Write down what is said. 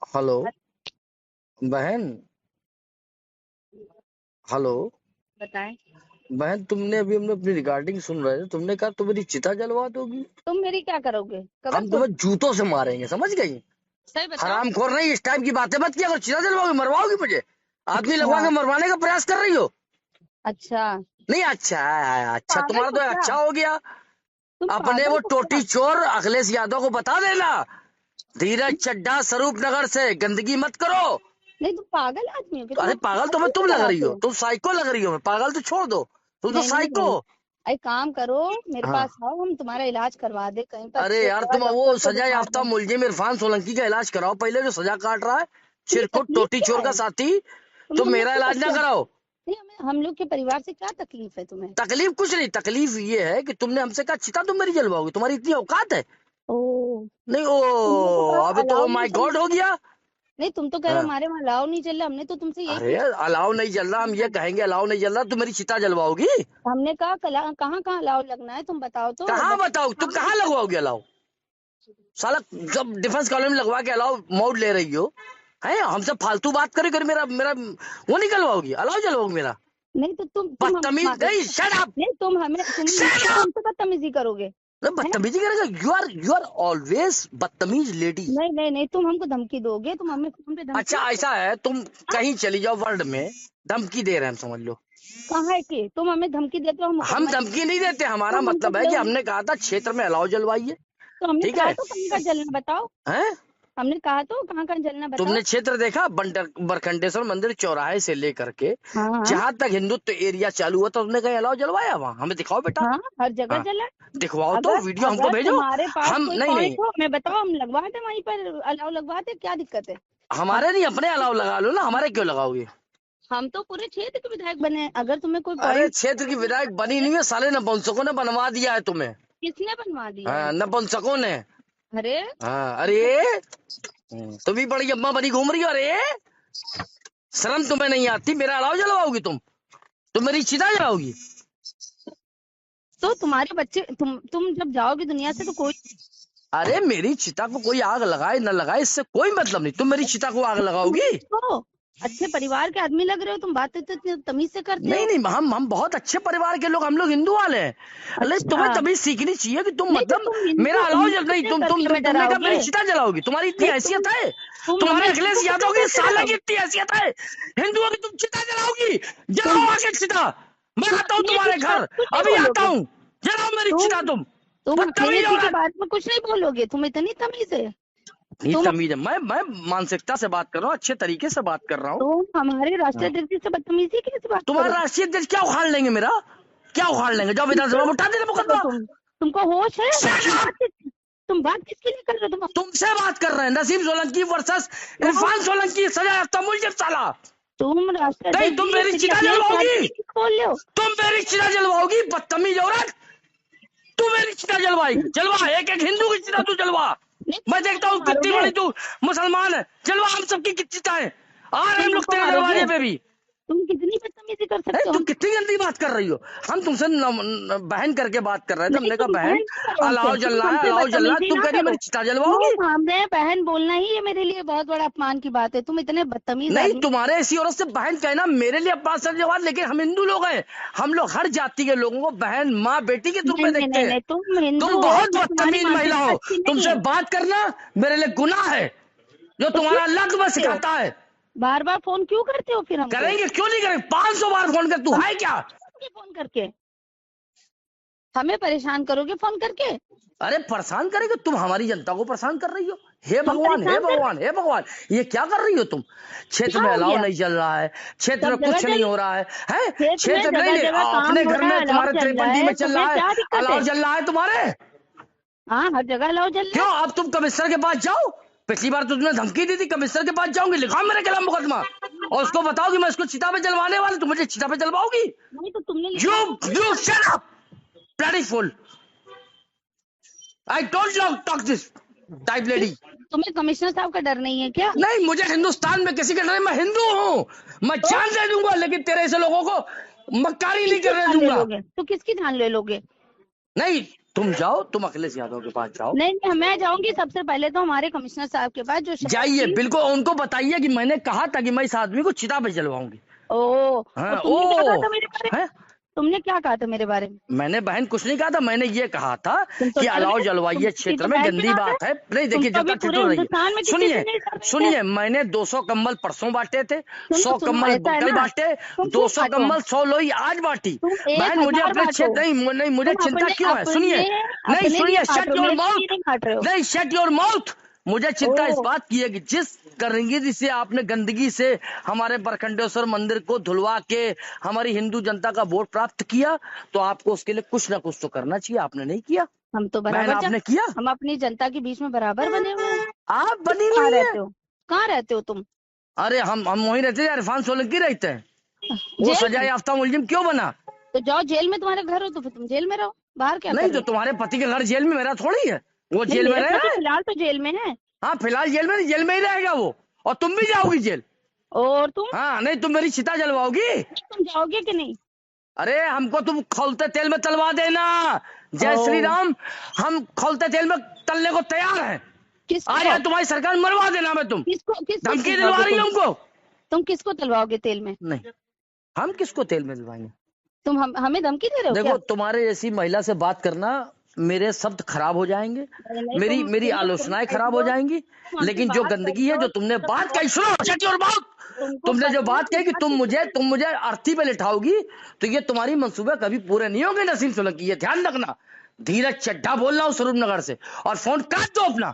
Hello बहन। Hello बताएं। बहन, तुमने अभी हम अपनी रिकॉर्डिंग सुन रहे थे, तुमने कहा तुम मेरी चिता जलवा दोगी। तुम मेरी क्या करोगे? कबर हम खोद। तुम्हें जूतों से मारेंगे, समझ गई। सही बताओ। हरामखोर नहीं, इस टाइप की बातें मत किया करो। चिता जलवाओगी, मरवाओगी मुझे। आदमी लगवा अच्छा। के मरवाने का प्रयास कर रही हो। अच्छा। नहीं, अच्छा है, अच्छा पागल तुम्हारा हो तो क्या? अच्छा हो गया। तुम अपने पागल वो हो टोटी क्या? चोर अखिलेश यादव को बता देना, धीरज चड्ढा स्वरूप नगर से गंदगी मत करो। नहीं, तुम पागल आदमी हो कि तुम अरे अपने पागल साथ तो मैं क्यों तुम लग रही कराते हो, हो? तुम साइको लग रही हो। मैं पागल तो छोड़ दो, तुम तो नहीं नहीं साइको। नहीं। एक काम करो, मेरे हाँ। पास आओ, हम तुम्हारा इलाज करवा दे कहीं पर अरे अच्छे यार, जगह तुम वो डॉक्टर को सजा दिखा याफ्ता दे। मुलजिम इरफान सोलंकी का इलाज कराओ पहले, जो सजा काट रहा है। तुम्हें चिरकुट तकलीफ टोटी क्या चोर का है? साथी। तुम्हें तुम हम लोग मेरा की इलाज ना क्या? कराओ। नहीं, हमें हम लोग के परिवार से क्या तकलीफ है तुम्हें? तकलीफ कुछ नहीं, तकलीफ ये है कि तुमने हमसे कहा चिता तुम मेरी जलवाओगी, तुम्हारी इतनी औकात है। ओ। नहीं तुमने तो ओ, कहा अभी तो अलाउ ओ नहीं माय चल गॉड हो रहा है। गया। नहीं, तुम तो कह रहे हो हाँ। हमारे वहाँ अलाउ नहीं चल रहा, हमने तो तुमसे यही अरे पूछा। अलाव नहीं चल रहा, हम ये कहेंगे अलाव नहीं चल रहा, तुम मेरी चिता जलवाओगी। हमने कहा कहाँ कहाँ अलाउ लगना है, तुम बताओ तो कहाँ बताओ, तुम कहाँ लगवाओगे अलाव। साला, जब डिफेंस कॉलोनी में लगवा के अलाव मोड ले रही हो, है हमसे फालतू बात करे कर, मेरा मेरा वो निकलवाओगी, अलाव जलवाओगी मेरा। नहीं तो तुम हम बदतमीज नहीं, शट अप। नहीं, तुम हमें शट तुम अप। हमसे बदतमीजी करोगे। है? बदतमीजी करेगा, यू आर ऑलवेज बदतमीज लेडी। नहीं नहीं नहीं, तुम हमको धमकी दोगे, तुम हमें फोन पे धमकी अच्छा दोगे। ऐसा है, तुम हाँ? कहीं चली जाओ वर्ल्ड में, धमकी दे रहे हैं हम, समझ लो। कहाँ है कि तुम हमें धमकी देते हो, हम हम मुकदमा धमकी नहीं देते, हमारा तुम हमसे मतलब है कि हमने कहा था क्षेत्र में अलाव जलवाइए। तो हमने ठीक कहा है। तो कहाँ का जलना बताओ। हैं? हमने कहा तो कहाँ कहाँ जलना तुमने बताओ। क्षेत्र देखा, बरखंडेश्वर मंदिर चौराहे से लेकर के हाँ हाँ। जहां तक हिंदुत्व एरिया चालू हुआ था, तुमने कहीं अलाव जलवाया वहां, हमें दिखाओ बेटा। हाँ, हर जगह हाँ, जला। दिखवाओ तो, अगर वीडियो हमको अगर भेजो। तुम्हारे पास हम कोई नहीं पॉइंट नहीं, हो हमें बताओ, हम लगवा दे वहीं पर अलाव लगवा दे, क्या दिक्कत है? हम हमारे नहीं, अपने अलाव लगा लो ना, हमारे क्यों लगाओगे। हम तो पूरे क्षेत्र के विधायक बने हैं। अगर तुम्हें कोई अरे पॉइंट। क्षेत्र की विधायक बनी नहीं है, साले नपुंसकों ने बनवा दिया है तुम्हें। किसने बनवा दिया हाँ, है? नपुंसकों ने। अरे। हाँ, अरे तुम भी बड़ी अम्मा बनी घूम रही हो। अरे शर्म तुम्हें नहीं आती, मेरा अलाव जलवाओगी तुम मेरी चिता जलाओगी। तो तुम्हारे बच्चे, तुम जब जाओगी दुनिया से तो कोई। अरे मेरी चिता को कोई आग लगाए न लगाए, इससे कोई मतलब नहीं, तुम मेरी चिता को आग लगाओगी। हो, अच्छे परिवार के आदमी लग रहे हो, तुम बातें तो इतनी तमीज से करते नहीं हो। नहीं, हम बहुत अच्छे परिवार के लोग, हम लोग हिंदू वाले हैं। अरे तुम्हें अच्छा। तभी सीखनी चाहिए कि तुम नहीं तो मतलब तुम मेरा हिंदू अलाव जल हिंदू नहीं, से करके हमें तुमने कहा डराओगे? मेरी चिता जलाओगी, तुम्हारी इतनी नहीं, हैसियत है। तुम हमें तुम्हारे हिंदू अखिलेश से यादव की करके साले की डराओगे? इतनी हैसियत है, हिंदुओं की तुम चिता जलाओगी। तुम जलाओ आके चिता, मैं तुम आता हूँ अखिलेश तुम्हारे यादव घर, कुछ नहीं अभी आता बोलोगे? हूँ। जलाओ मेरी चिता तुम तुम। तुम अखिलेश बदतमीज जी के औरत। बारे में कुछ नहीं बोलोगे? तुम इतनी तमीज है? इतनी तुम तमीज है, मैं मानसिकता से बात कर रहा हूँ, अच्छे तरीके से बात कर रहा हूँ। तुम हमारे राष्ट्रीय हाँ। अध्यक्ष जी से बदतमीजी कैसे बात तुम्हारा करोगे? राष्ट्रीय अध्यक्ष क्या उखाड़ लेंगे मेरा, क्या उखाड़ लेंगे, जाओ किससे विधानसभा में बात उठा देना कर रहे हो मुकदमा। तुम? तुमको होश है? Shut up! तुम बात किसके लिए कर रहे हो? तुमसे बात कर रहे हैं, नसीम सोलंकी वर्सेस तुम इरफान सोलंकी, सजा याफ्ता मुलजिम साला। तुम राष्ट्रीय नहीं, अध्यक्ष तुम जी मेरी श्री चिता अखिलेश यादव जलवाओगी, जी किस बोल रहे हो? तुम मेरी चिता जलवाओगी, बदतमीज औरत। तू मेरी चिता जलवाएगी, जलवा, एक एक हिंदू की चिता तू जलवा। नहीं, मैं तुम देखता हमको हूँ कितनी मारोगे? बड़ी तू मुसलमान है, जलवा हम सबकी चिताएं, आ रहे हैं तुम हम लोग हमको तेरे मारोगे? दरवाजे पे भी। तुम कितनी बदतमीजी कर अरे सकते हो तुम हम? कितनी गंदी बात कर रही हो। हम तुमसे बहन करके बात कर रहे थे, नहीं, हमने कहा तुम बहन बहन नहीं करो हमसे, अलाव जल तुम रहा है, हमसे अलाव जल रहा है, बदतमीजी तुम ना कह रही हो करो। मेरी चिता जलवाओगी। तुम हमसे बहन बोलना ही ये मेरे लिए बहुत बड़ा अपमान की बात है। तुम इतने बदतमीज नहीं, आदमी। तुम्हारे ऐसी औरत से बहन कहना मेरे लिए अपमान सर जवाब, लेकिन हम हिंदू लोग हैं, हम लोग हर जाति के लोगों को बहन माँ बेटी के रूप नहीं में नहीं देखते नहीं हैं। नहीं, तुम हिंदू तुम हो, बहुत मैं तुम्हारी बदतमीज महिला मानसिकता हो, अच्छी नहीं तुमसे है। बात करना मेरे लिए गुनाह है, जो तो क्यों तुम्हारा अल्लाह तुम्हें करते हो? सिखाता है। बार बार फोन क्यों करते हो फिर हमको? करेंगे क्यों नहीं करेंगे, 500 बार फोन कर, तू हमें है क्या। करोगे फोन करके? हमें परेशान करोगे फोन करके? अरे परेशान करेंगे, तुम हमारी जनता को परेशाान कर रही हो। हे हम भगवान, हे परेशान कर रहे भगवान, हे भगवान, ये क्या कर रही हो तुम। हैं? क्षेत्र क्या में हो अलाव गया? नहीं चल रहा है, क्षेत्र में सब जगह कुछ नहीं चल। हो रहा है, हैं। खेत में क्षेत्र में नहीं, जगह नहीं, जगह काम अपने हो घर रहा है, में अलाव तुम्हारे चल रहा 53D में है, चल तुम्हें रहा है, क्या दिक्कत अलाव है? चल रहा है तुम्हारे। हाँ, हर जगह अलाव चल रहा क्यों, है। अब तुम कमिश्नर के पास जाओ। पिछली बार तो तुमने धमकी दी थी, कमिश्नर के पास जाऊंगी, लिखाओ मेरे खिलाफ मुकदमा, और उसको बताओ कि मैं उसको चिता पे जलवाने वाला, तुम मुझे चिता पे जलवाओगी। नहीं तो तुमने यू लिखा तो you shut up, bloody fool. I don't talk this type क्यों? लेडी। तुम्हें कमिश्नर साहब का डर नहीं है क्या? नहीं, मुझे हिंदुस्तान में किसी का डर नहीं, मैं हिंदू हूँ, मैं तो जान दे दूंगा, लेकिन तेरे ऐसे लोगों को मक्कारी नहीं किसकी करने जान ले दूंगा। लोगे? तो किसकी जान ले लोगे? नहीं, तुम जाओ, तुम अखिलेश यादव के पास जाओ। नहीं नहीं, मैं जाऊंगी सबसे पहले तो हमारे कमिश्नर साहब के पास, जो शहर जाइए, की। बिल्कुल उनको बताइए कि मैंने कहा था कि मैं इस आदमी को चिता पे जलवाऊंगी। ओ, हाँ, और तुमने क्या कहा ओ था मेरे बारे में? है। तुमने क्या कहा था मेरे बारे में? मैंने बहन कुछ नहीं कहा था, मैंने ये कहा था तुम तो कि डर अलाव गए, जलवाइए तुमकी क्षेत्र तो में, बहन की गंदी बात है। बात है। नहीं तुम देखिए, तो जब अभी तक पूरे चुप रहिए। हिंदुस्तान में किसी से सुनिए नहीं डर रहे थे। सुनिए, मैंने 200 कंबल परसों बांटे थे, सुनो 100 सुनो, कंबल ऐसा है कल ना, बांटे, तुम खूब 200 बांटो, कंबल 100 लोई आज बांटी। तुम बहन मुझे 1000 अपने बांटो। क्षेत्र नहीं, नहीं मुझे तुम चिंता अपने क्यों है? सुनिए, अपने नहीं अपने लिए सुनिए, बांट शट रहे हो, योर मेरे लिए माउथ। नहीं बांट रहे हो। नहीं, शट योर माउथ। मुझे चिंता इस ओ, बात की है कि जिस गंदगी से आपने गंदगी से हमारे बरखंडेश्वर मंदिर को धुलवा के हमारी हिंदू जनता का वोट प्राप्त किया, तो आपको उसके लिए कुछ ना कुछ तो करना चाहिए। आपने नहीं किया। हम तो बहन बराबर आपने किया। हम अपनी जनता के बीच में बराबर बने हुए हैं। आप तुम बनी कहाँ हुई है। रहते हो? कहाँ रहते हो तुम? अरे हम वहीं रहते हैं, इरफान सोलंकी रहते हैं। वो जेल सजा में? याफ्ता मुलजिम क्यों बना? तो जाओ, जेल में तुम्हारा घर हो तो फिर तुम जेल में रहो, बाहर क्या कर नहीं रहे तो हो? तुम्हारे पति के घर जेल में, मेरा थोड़ी है। वो नहीं, जेल में मेरा रह पति रहा है। फिलहाल तो जेल में है। हाँ फिलहाल जेल में, जेल में ही रहेगा वो। और तुम भी जाओगी जेल। और तुम? हाँ, नहीं तुम मेरी चिता जलवाओगी। तुम जाओगे कि नहीं? अरे हमको तुम खौलते तेल में तलवा देना। जय श्री ओ, राम। हम खौलते तेल में तलने को तैयार हैं। आ किसको जाए तुम्हारी सरकार, मरवा देना। मैं तुम किसको किसको धमकी दिलवा तलवाओगे रही हो तुम? हमको। तुम किसको तलवाओगे तेल में? नहीं, हम किसको तेल में दिलवाएंगे? तुम हमें धमकी दे रहे हो क्या? देखो, तुम्हारे जैसी महिला से बात करना, मेरे शब्द खराब हो जाएंगे, नहीं नहीं, मेरी मेरी तुम आलोचनाएं ऐसी खराब हो हो, जाएंगी। तुम हमसे लेकिन जो बात कर गंदगी रहे है, जो हो तुमने तो बात कही, बहुत, सुनो, शट योर माउथ। तुमको तुमने जो पता है बात कही कि कि बात तुम मुझे अर्थी पे लिटाओगी, तो ये तुम्हारी मंसूबे कभी पूरे नहीं होंगे नसीम सोलंकी, ये ध्यान रखना। धीरज चड्ढा बोल रहा हूँ स्वरूप नगर से, और फोन काट दो अपना।